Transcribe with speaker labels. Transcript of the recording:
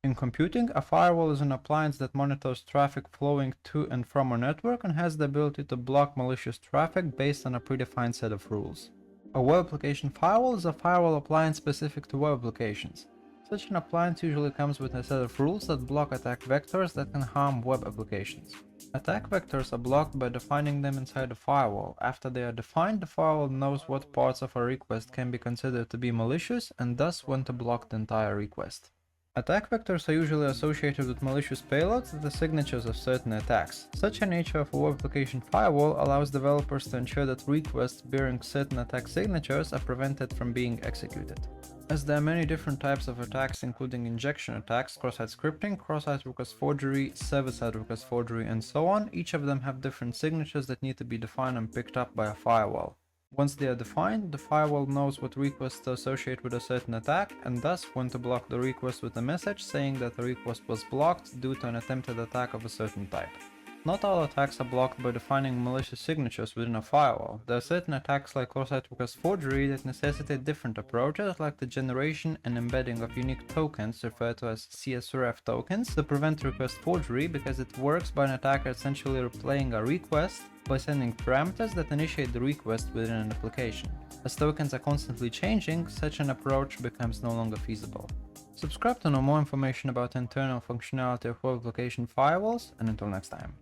Speaker 1: In computing, a firewall is an appliance that monitors traffic flowing to and from a network and has the ability to block malicious traffic based on a predefined set of rules. A web application firewall is a firewall appliance specific to web applications. Such an appliance usually comes with a set of rules that block attack vectors that can harm web applications. Attack vectors are blocked by defining them inside a firewall. After they are defined, the firewall knows what parts of a request can be considered to be malicious and thus when to block the entire request. Attack vectors are usually associated with malicious payloads, the signatures of certain attacks. Such a nature of a web application firewall allows developers to ensure that requests bearing certain attack signatures are prevented from being executed. As there are many different types of attacks including injection attacks, cross-site scripting, cross-site request forgery, server-side request forgery, and so on, each of them have different signatures that need to be defined and picked up by a firewall. Once they are defined, the firewall knows what requests to associate with a certain attack, and thus when to block the request with a message saying that the request was blocked due to an attempted attack of a certain type. Not all attacks are blocked by defining malicious signatures within a firewall. There are certain attacks like cross-site request forgery that necessitate different approaches, like the generation and embedding of unique tokens referred to as CSRF tokens to prevent request forgery, because it works by an attacker essentially replaying a request by sending parameters that initiate the request within an application. As tokens are constantly changing, such an approach becomes no longer feasible. Subscribe to know more information about internal functionality of web application firewalls, and until next time.